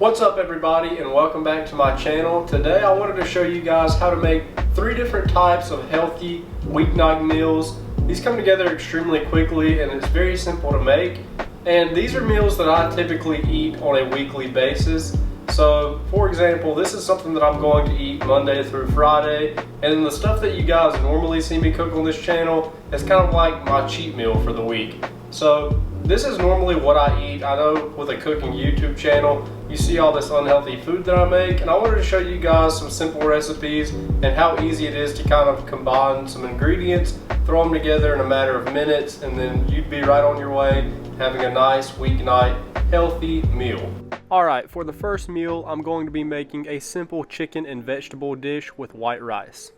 What's up everybody, and welcome back to my channel. Today I wanted to show you guys how to make 3 different types of healthy weeknight meals. These come together extremely quickly and it's very simple to make. And these are meals that I typically eat on a weekly basis. So for example, this is something that I'm going to eat Monday through Friday. And then the stuff that you guys normally see me cook on this channel is kind of like my cheat meal for the week. So this is normally what I eat. I know with a cooking YouTube channel, you see all this unhealthy food that I make, and I wanted to show you guys some simple recipes and how easy it is to kind of combine some ingredients, throw them together in a matter of minutes, and then you'd be right on your way having a nice weeknight healthy meal. Alright, for the first meal, I'm going to be making a simple chicken and vegetable dish with white rice.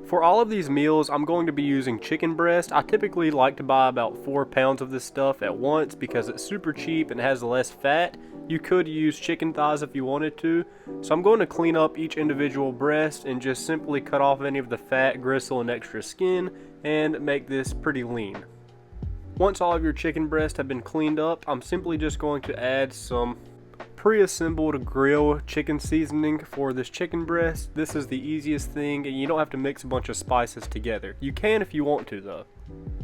For all of these meals, I'm going to be using chicken breast. I typically like to buy about 4 pounds of this stuff at once because it's super cheap and has less fat. You could use chicken thighs if you wanted to. So I'm going to clean up each individual breast and just simply cut off any of the fat, gristle, and extra skin and make this pretty lean. Once all of your chicken breasts have been cleaned up, I'm simply just going to add some pre-assembled grill chicken seasoning for this chicken breast. This is the easiest thing and you don't have to mix a bunch of spices together. You can if you want to though.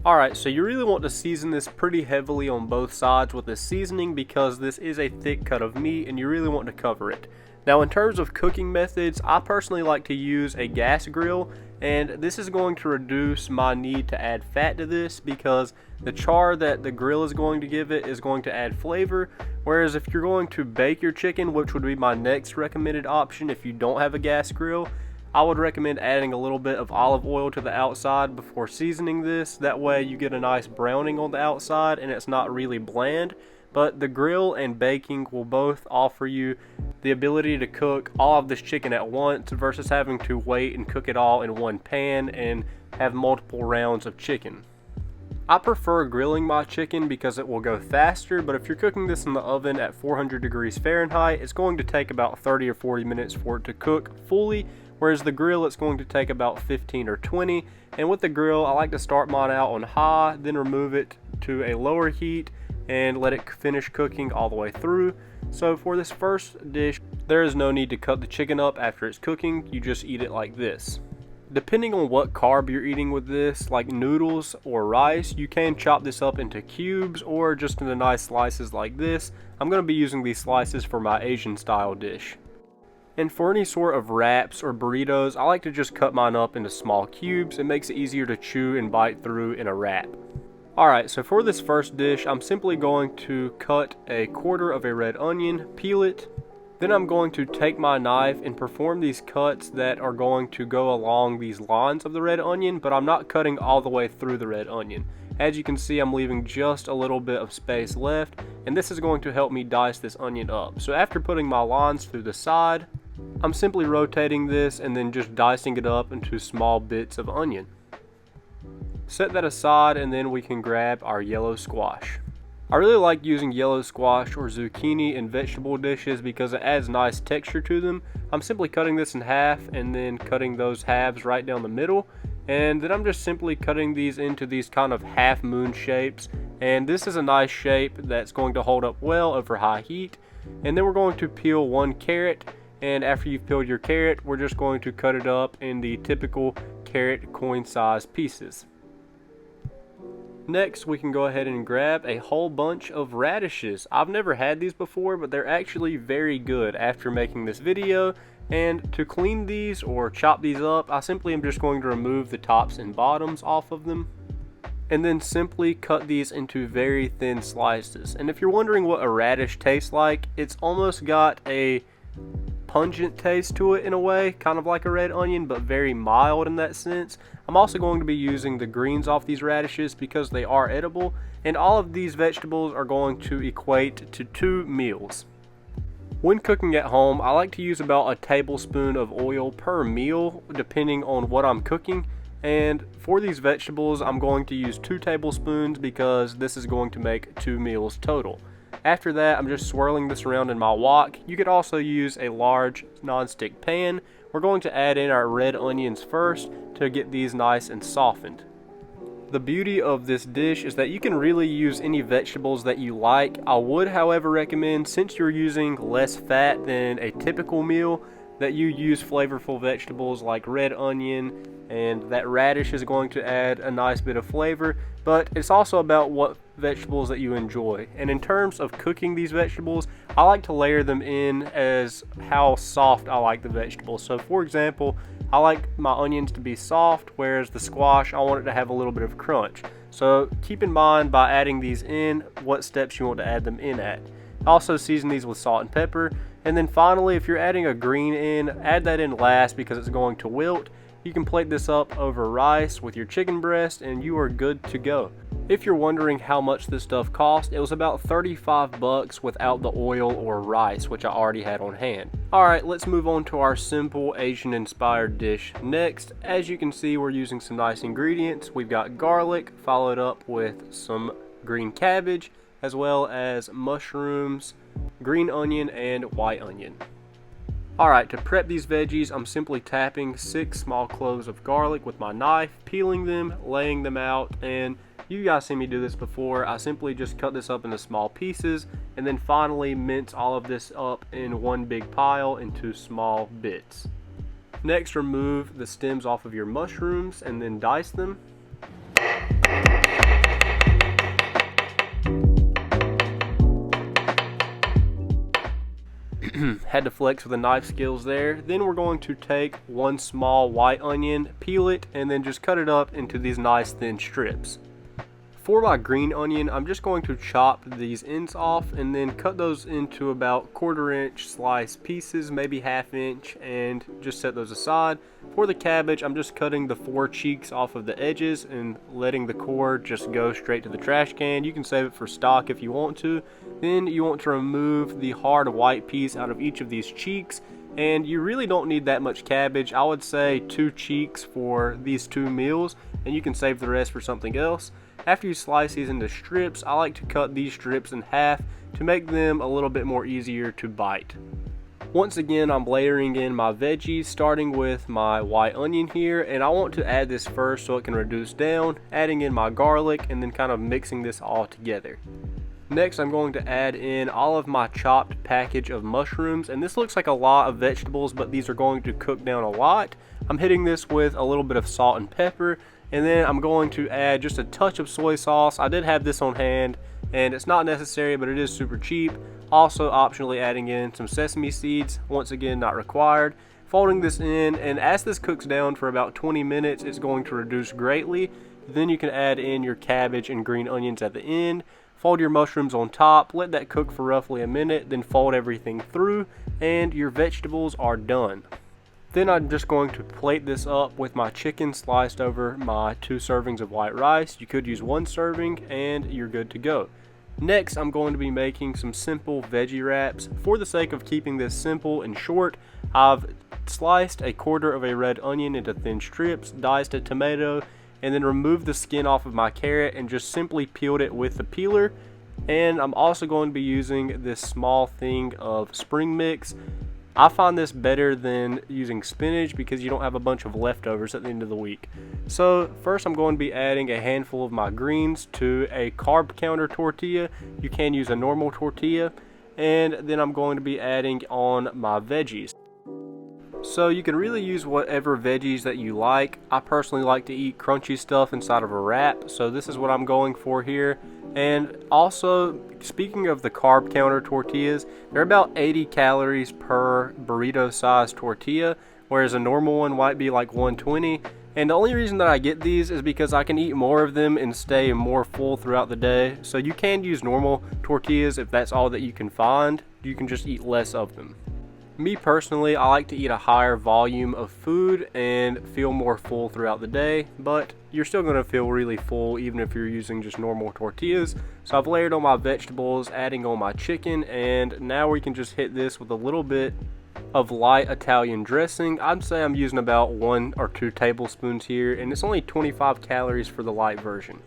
Alright, so you really want to season this pretty heavily on both sides with this seasoning because this is a thick cut of meat and you really want to cover it. Now in terms of cooking methods, I personally like to use a gas grill, and this is going to reduce my need to add fat to this because the char that the grill is going to give it is going to add flavor. Whereas if you're going to bake your chicken, which would be my next recommended option if you don't have a gas grill, I would recommend adding a little bit of olive oil to the outside before seasoning this. That way you get a nice browning on the outside and it's not really bland. But the grill and baking will both offer you the ability to cook all of this chicken at once versus having to wait and cook it all in one pan and have multiple rounds of chicken. I prefer grilling my chicken because it will go faster, but if you're cooking this in the oven at 400 degrees Fahrenheit, it's going to take about 30 or 40 minutes for it to cook fully, whereas the grill it's going to take about 15 or 20. And with the grill, I like to start mine out on high, then remove it to a lower heat and let it finish cooking all the way through. So for this first dish, there is no need to cut the chicken up after it's cooking, you just eat it like this. Depending on what carb you're eating with this, like noodles or rice, you can chop this up into cubes or just into nice slices like this. I'm going to be using these slices for my Asian style dish. And for any sort of wraps or burritos, I like to just cut mine up into small cubes. It makes it easier to chew and bite through in a wrap. Alright, so for this first dish, I'm simply going to cut a quarter of a red onion, peel it. Then I'm going to take my knife and perform these cuts that are going to go along these lines of the red onion, but I'm not cutting all the way through the red onion. As you can see, I'm leaving just a little bit of space left, and this is going to help me dice this onion up. So after putting my lines through the side, I'm simply rotating this and then just dicing it up into small bits of onion. Set that aside and then we can grab our yellow squash. I really like using yellow squash or zucchini in vegetable dishes because it adds nice texture to them. I'm simply cutting this in half and then cutting those halves right down the middle. And then I'm just simply cutting these into these kind of half moon shapes. And this is a nice shape that's going to hold up well over high heat. And then we're going to peel 1 carrot. And after you've peeled your carrot, we're just going to cut it up in the typical carrot coin size pieces. Next, we can go ahead and grab a whole bunch of radishes. I've never had these before, but they're actually very good after making this video. And to clean these or chop these up, I simply am just going to remove the tops and bottoms off of them. And then simply cut these into very thin slices. And if you're wondering what a radish tastes like, it's almost got a pungent taste to it in a way, kind of like a red onion, but very mild in that sense. I'm also going to be using the greens off these radishes because they are edible, and all of these vegetables are going to equate to 2 meals. When cooking at home, I like to use about a tablespoon of oil per meal depending on what I'm cooking, and for these vegetables I'm going to use 2 tablespoons because this is going to make 2 meals total. After that, I'm just swirling this around in my wok. You could also use a large non-stick pan. We're going to add in our red onions first to get these nice and softened. The beauty of this dish is that you can really use any vegetables that you like. I would, however, recommend, since you're using less fat than a typical meal, that you use flavorful vegetables like red onion, and that radish is going to add a nice bit of flavor. But it's also about what vegetables that you enjoy. And in terms of cooking these vegetables, I like to layer them in as how soft I like the vegetables. So for example, I like my onions to be soft, whereas the squash, I want it to have a little bit of crunch. So keep in mind by adding these in, what steps you want to add them in at. Also season these with salt and pepper. And then finally, if you're adding a green in, add that in last because it's going to wilt. You can plate this up over rice with your chicken breast and you are good to go. If you're wondering how much this stuff cost, it was about 35 bucks without the oil or rice, which I already had on hand. Alright, let's move on to our simple Asian inspired dish next. As you can see, we're using some nice ingredients. We've got garlic, followed up with some green cabbage, as well as mushrooms, green onion, and white onion. Alright, to prep these veggies, I'm simply tapping 6 small cloves of garlic with my knife, peeling them, laying them out, and you guys seen me do this before. I simply just cut this up into small pieces, and then finally mince all of this up in one big pile into small bits. Next, remove the stems off of your mushrooms and then dice them. Had to flex with the knife skills there. Then we're going to take 1 small white onion, peel it, and then just cut it up into these nice thin strips. For my green onion, I'm just going to chop these ends off and then cut those into about 1/4 inch slice pieces, maybe 1/2 inch, and just set those aside. For the cabbage, I'm just cutting the 4 cheeks off of the edges and letting the core just go straight to the trash can. You can save it for stock if you want to. Then you want to remove the hard white piece out of each of these cheeks, and you really don't need that much cabbage. I would say 2 cheeks for these 2 meals, and you can save the rest for something else. After you slice these into strips, I like to cut these strips in half to make them a little bit more easier to bite. Once again, I'm layering in my veggies, starting with my white onion here, and I want to add this first so it can reduce down, adding in my garlic and then kind of mixing this all together. Next, I'm going to add in all of my chopped package of mushrooms, and this looks like a lot of vegetables, but these are going to cook down a lot. I'm hitting this with a little bit of salt and pepper, and then I'm going to add just a touch of soy sauce. I did have this on hand, and it's not necessary, but it is super cheap. Also, optionally adding in some sesame seeds, once again not required. Folding this in, and as this cooks down for about 20 minutes, it's going to reduce greatly. Then you can add in your cabbage and green onions at the end. Fold your mushrooms on top, let that cook for roughly a minute, then fold everything through, and your vegetables are done. Then I'm just going to plate this up with my chicken sliced over my 2 servings of white rice. You could use 1 serving and you're good to go. Next, I'm going to be making some simple veggie wraps. For the sake of keeping this simple and short, I've sliced 1/4 of a red onion into thin strips, diced a tomato, and then removed the skin off of my carrot and just simply peeled it with the peeler. And I'm also going to be using this small thing of spring mix. I find this better than using spinach because you don't have a bunch of leftovers at the end of the week. So first I'm going to be adding a handful of my greens to a carb counter tortilla. You can use a normal tortilla. And then I'm going to be adding on my veggies. So you can really use whatever veggies that you like. I personally like to eat crunchy stuff inside of a wrap, so this is what I'm going for here. And also, speaking of the carb counter tortillas, they're about 80 calories per burrito sized tortilla, whereas a normal one might be like 120. And the only reason that I get these is because I can eat more of them and stay more full throughout the day. So you can use normal tortillas if that's all that you can find. You can just eat less of them. Me personally, I like to eat a higher volume of food and feel more full throughout the day, but you're still going to feel really full even if you're using just normal tortillas. So I've layered on my vegetables, adding on my chicken, and now we can just hit this with a little bit of light Italian dressing. I'd say I'm using about 1 or 2 tablespoons here, and it's only 25 calories for the light version.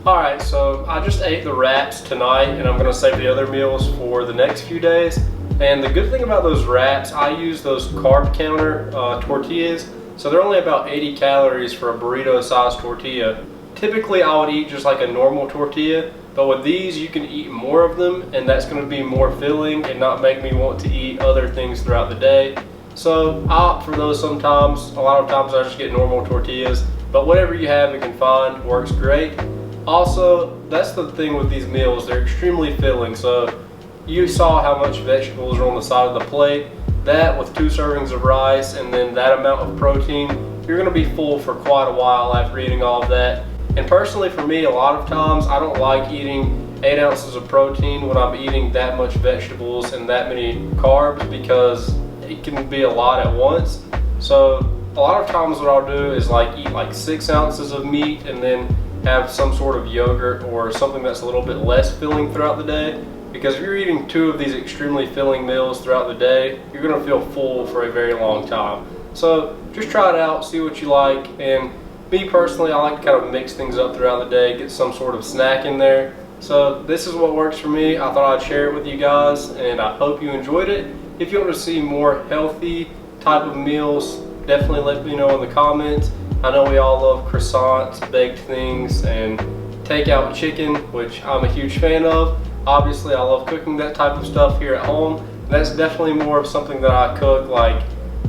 Alright, so I just ate the wraps tonight, and I'm going to save the other meals for the next few days. And the good thing about those wraps, I use those carb counter tortillas, so they're only about 80 calories for a burrito sized tortilla. typically I would eat just like a normal tortilla, but with these you can eat more of them, and that's going to be more filling and not make me want to eat other things throughout the day. So I opt for those sometimes. A lot of times I just get normal tortillas, but whatever you have and can find works great. Also, that's the thing with these meals, they're extremely filling. So you saw how much vegetables are on the side of the plate. That with 2 servings of rice and then that amount of protein, you're going to be full for quite a while after eating all of that. And personally for me, a lot of times I don't like eating 8 ounces of protein when I'm eating that much vegetables and that many carbs, because it can be a lot at once. So a lot of times what I'll do is like eat like 6 ounces of meat and then have some sort of yogurt or something that's a little bit less filling throughout the day. Because if you're eating 2 of these extremely filling meals throughout the day, you're going to feel full for a very long time. So just try it out, see what you like. And me personally, I like to kind of mix things up throughout the day, get some sort of snack in there. So this is what works for me. I thought I'd share it with you guys, and I hope you enjoyed it. If you want to see more healthy type of meals, definitely let me know in the comments. I know we all love croissants, baked things, and takeout chicken, which I'm a huge fan of. Obviously, I love cooking that type of stuff here at home. That's definitely more of something that I cook like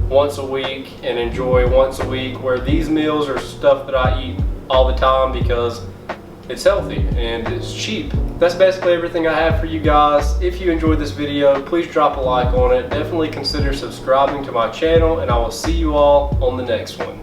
once a week and enjoy once a week, where these meals are stuff that I eat all the time because it's healthy and it's cheap. That's basically everything I have for you guys. If you enjoyed this video, please drop a like on it. Definitely consider subscribing to my channel, and I will see you all on the next one.